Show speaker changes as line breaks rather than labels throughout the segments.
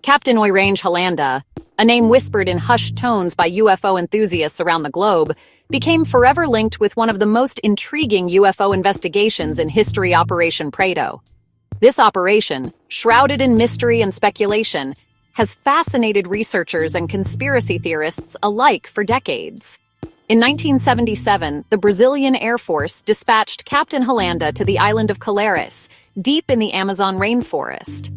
Captain Uyrangê Hollanda, a name whispered in hushed tones by UFO enthusiasts around the globe, became forever linked with one of the most intriguing UFO investigations in history, Operation Prato. This operation, shrouded in mystery and speculation, has fascinated researchers and conspiracy theorists alike for decades. In 1977, the Brazilian Air Force dispatched Captain Hollanda to the island of Colares, deep in the Amazon rainforest.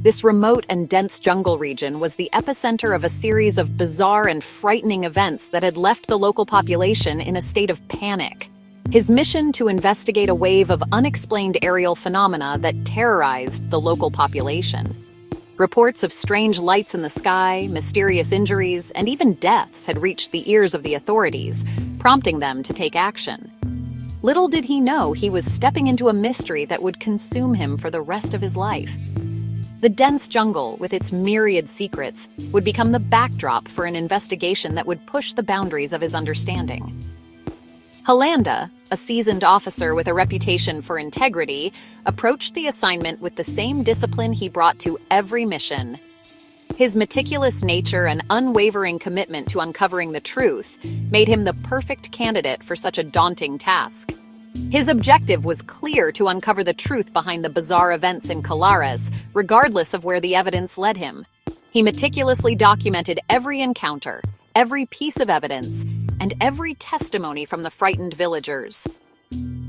This remote and dense jungle region was the epicenter of a series of bizarre and frightening events that had left the local population in a state of panic. His mission to investigate a wave of unexplained aerial phenomena that terrorized the local population. Reports of strange lights in the sky, mysterious injuries, and even deaths had reached the ears of the authorities, prompting them to take action. Little did he know he was stepping into a mystery that would consume him for the rest of his life. The dense jungle, with its myriad secrets, would become the backdrop for an investigation that would push the boundaries of his understanding. Hollanda, a seasoned officer with a reputation for integrity, approached the assignment with the same discipline he brought to every mission. His meticulous nature and unwavering commitment to uncovering the truth made him the perfect candidate for such a daunting task. His objective was clear: to uncover the truth behind the bizarre events in Colares, regardless of where the evidence led him. He meticulously documented every encounter, every piece of evidence, and every testimony from the frightened villagers.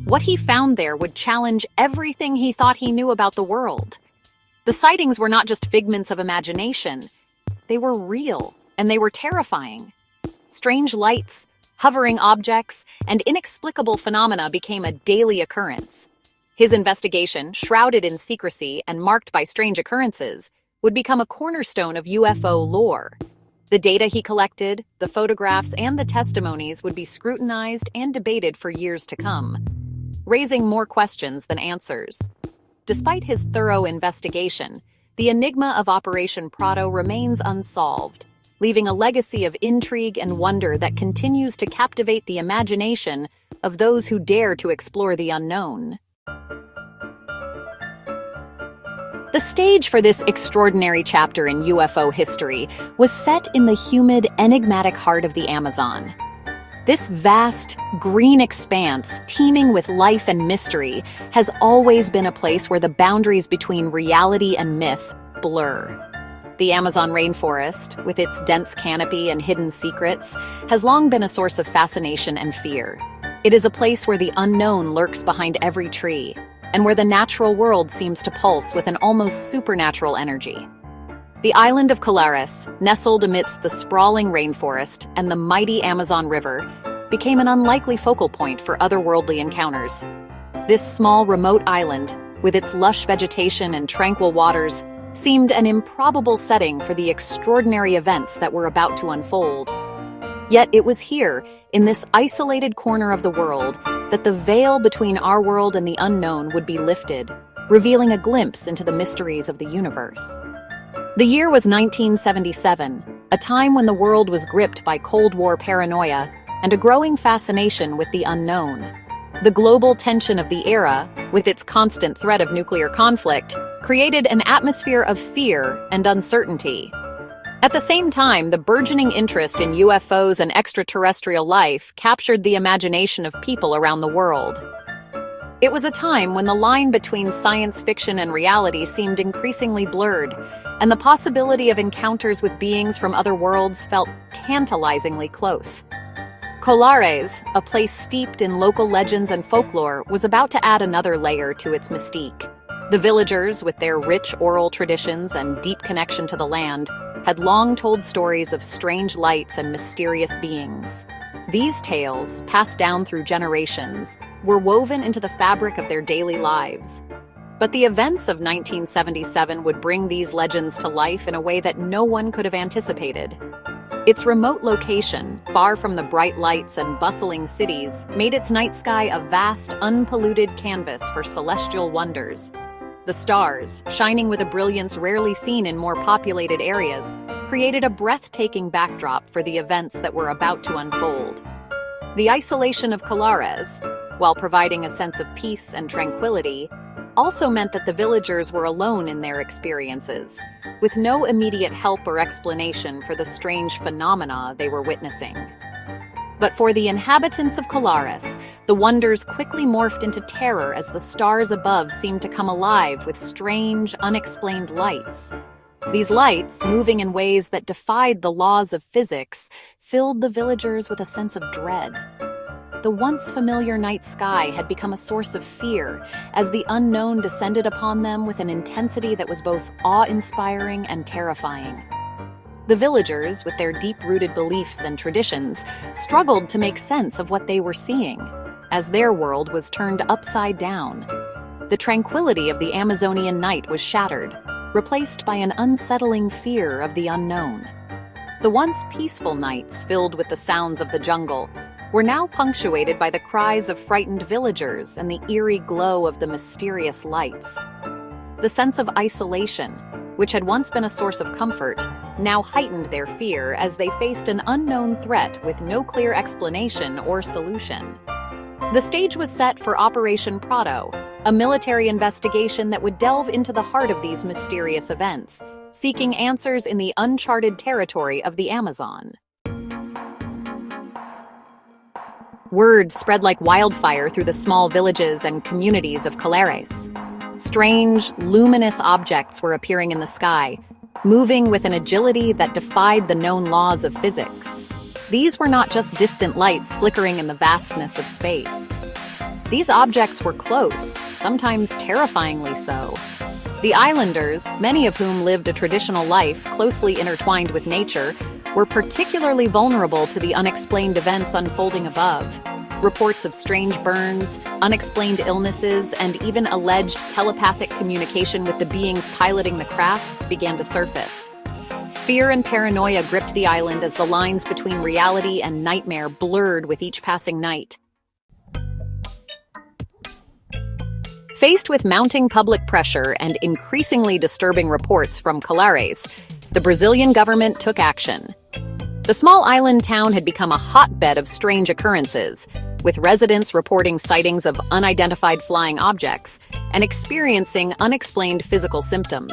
What he found there would challenge everything he thought he knew about the world. The sightings were not just figments of imagination. They were real, and they were terrifying. Strange lights, hovering objects, and inexplicable phenomena became a daily occurrence. His investigation, shrouded in secrecy and marked by strange occurrences, would become a cornerstone of UFO lore. The data he collected, the photographs, and the testimonies would be scrutinized and debated for years to come, raising more questions than answers. Despite his thorough investigation, the enigma of Operation Prato remains unsolved, leaving a legacy of intrigue and wonder that continues to captivate the imagination of those who dare to explore the unknown. The stage for this extraordinary chapter in UFO history was set in the humid, enigmatic heart of the Amazon. This vast, green expanse, teeming with life and mystery, has always been a place where the boundaries between reality and myth blur. The Amazon rainforest, with its dense canopy and hidden secrets, has long been a source of fascination and fear. It is a place where the unknown lurks behind every tree, and where the natural world seems to pulse with an almost supernatural energy. The island of Colares, nestled amidst the sprawling rainforest and the mighty Amazon River, became an unlikely focal point for otherworldly encounters. This small, remote island, with its lush vegetation and tranquil waters, seemed an improbable setting for the extraordinary events that were about to unfold. Yet it was here, in this isolated corner of the world, that the veil between our world and the unknown would be lifted, revealing a glimpse into the mysteries of the universe. The year was 1977, a time when the world was gripped by Cold War paranoia and a growing fascination with the unknown. The global tension of the era, with its constant threat of nuclear conflict, created an atmosphere of fear and uncertainty. At the same time, the burgeoning interest in UFOs and extraterrestrial life captured the imagination of people around the world. It was a time when the line between science fiction and reality seemed increasingly blurred, and the possibility of encounters with beings from other worlds felt tantalizingly close. Colares, a place steeped in local legends and folklore, was about to add another layer to its mystique. The villagers, with their rich oral traditions and deep connection to the land, had long told stories of strange lights and mysterious beings. These tales, passed down through generations, were woven into the fabric of their daily lives. But the events of 1977 would bring these legends to life in a way that no one could have anticipated. Its remote location, far from the bright lights and bustling cities, made its night sky a vast, unpolluted canvas for celestial wonders. The stars, shining with a brilliance rarely seen in more populated areas, created a breathtaking backdrop for the events that were about to unfold. The isolation of Colares, while providing a sense of peace and tranquility, also meant that the villagers were alone in their experiences, with no immediate help or explanation for the strange phenomena they were witnessing. But for the inhabitants of Colares, the wonders quickly morphed into terror as the stars above seemed to come alive with strange, unexplained lights. These lights, moving in ways that defied the laws of physics, filled the villagers with a sense of dread. The once familiar night sky had become a source of fear as the unknown descended upon them with an intensity that was both awe-inspiring and terrifying. The villagers, with their deep-rooted beliefs and traditions, struggled to make sense of what they were seeing, as their world was turned upside down. The tranquility of the Amazonian night was shattered, replaced by an unsettling fear of the unknown. The once peaceful nights, filled with the sounds of the jungle, were now punctuated by the cries of frightened villagers and the eerie glow of the mysterious lights. The sense of isolation, which had once been a source of comfort, now heightened their fear as they faced an unknown threat with no clear explanation or solution. The stage was set for Operation Prato, a military investigation that would delve into the heart of these mysterious events, seeking answers in the uncharted territory of the Amazon. Word spread like wildfire through the small villages and communities of Colares. Strange, luminous objects were appearing in the sky, moving with an agility that defied the known laws of physics. These were not just distant lights flickering in the vastness of space. These objects were close, sometimes terrifyingly so. The islanders, many of whom lived a traditional life closely intertwined with nature, were particularly vulnerable to the unexplained events unfolding above. Reports of strange burns, unexplained illnesses, and even alleged telepathic communication with the beings piloting the crafts began to surface. Fear and paranoia gripped the island as the lines between reality and nightmare blurred with each passing night. Faced with mounting public pressure and increasingly disturbing reports from Colares, the Brazilian government took action. The small island town had become a hotbed of strange occurrences, with residents reporting sightings of unidentified flying objects and experiencing unexplained physical symptoms.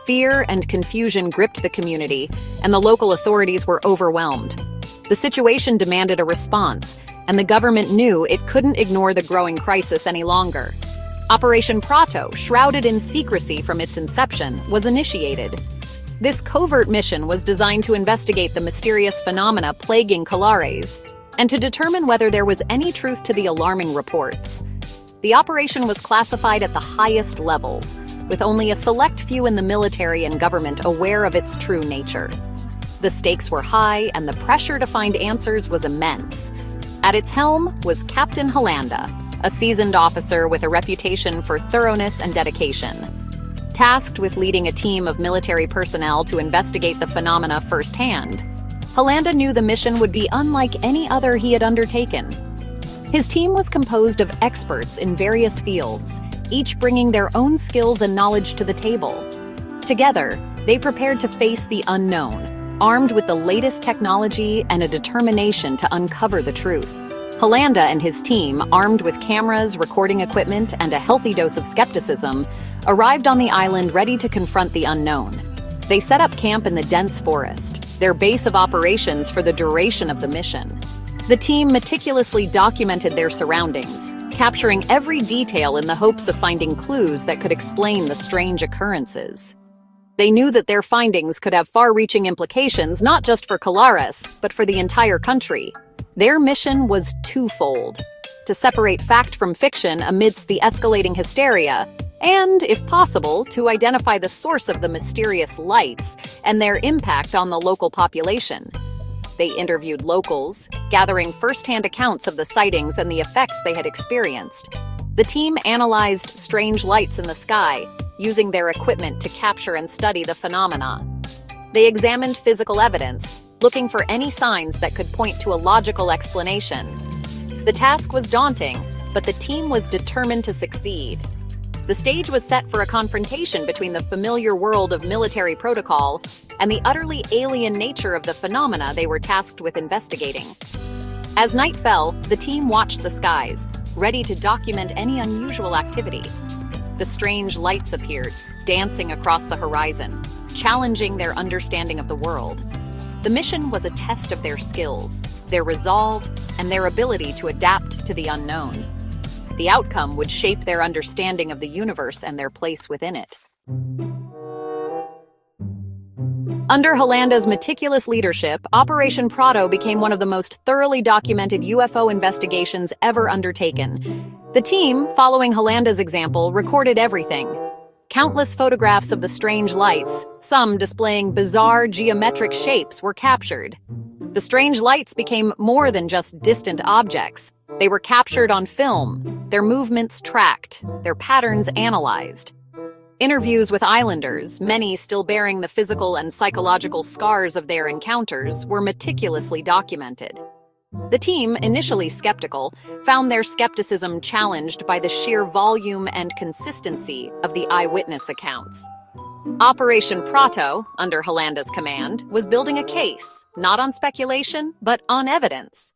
Fear and confusion gripped the community, and the local authorities were overwhelmed. The situation demanded a response, and the government knew it couldn't ignore the growing crisis any longer. Operation Prato, shrouded in secrecy from its inception, was initiated. This covert mission was designed to investigate the mysterious phenomena plaguing Colares and to determine whether there was any truth to the alarming reports. The operation was classified at the highest levels, with only a select few in the military and government aware of its true nature. The stakes were high, and the pressure to find answers was immense. At its helm was Captain Hollanda, a seasoned officer with a reputation for thoroughness and dedication. Tasked with leading a team of military personnel to investigate the phenomena firsthand, Hollanda knew the mission would be unlike any other he had undertaken. His team was composed of experts in various fields, each bringing their own skills and knowledge to the table. Together, they prepared to face the unknown, armed with the latest technology and a determination to uncover the truth. Hollanda and his team, armed with cameras, recording equipment, and a healthy dose of skepticism, arrived on the island ready to confront the unknown. They set up camp in the dense forest, their base of operations for the duration of the mission. The team meticulously documented their surroundings, capturing every detail in the hopes of finding clues that could explain the strange occurrences. They knew that their findings could have far-reaching implications not just for Colares, but for the entire country. Their mission was twofold: to separate fact from fiction amidst the escalating hysteria, and, if possible, to identify the source of the mysterious lights and their impact on the local population. They interviewed locals, gathering first-hand accounts of the sightings and the effects they had experienced. The team analyzed strange lights in the sky, using their equipment to capture and study the phenomena. They examined physical evidence, looking for any signs that could point to a logical explanation. The task was daunting, but the team was determined to succeed. The stage was set for a confrontation between the familiar world of military protocol and the utterly alien nature of the phenomena they were tasked with investigating. As night fell, the team watched the skies, ready to document any unusual activity. the strange lights appeared, dancing across the horizon, challenging their understanding of the world. The mission was a test of their skills, their resolve, and their ability to adapt to the unknown. The outcome would shape their understanding of the universe and their place within it. Under Hollanda's meticulous leadership, Operation Prato became one of the most thoroughly documented UFO investigations ever undertaken. The team, following Hollanda's example, recorded everything. Countless photographs of the strange lights, some displaying bizarre geometric shapes, were captured. The strange lights became more than just distant objects. They were captured on film, their movements tracked, their patterns analyzed. Interviews with islanders, many still bearing the physical and psychological scars of their encounters, were meticulously documented. The team, initially skeptical, found their skepticism challenged by the sheer volume and consistency of the eyewitness accounts. Operation Prato, under Hollanda's command, was building a case, not on speculation, but on evidence.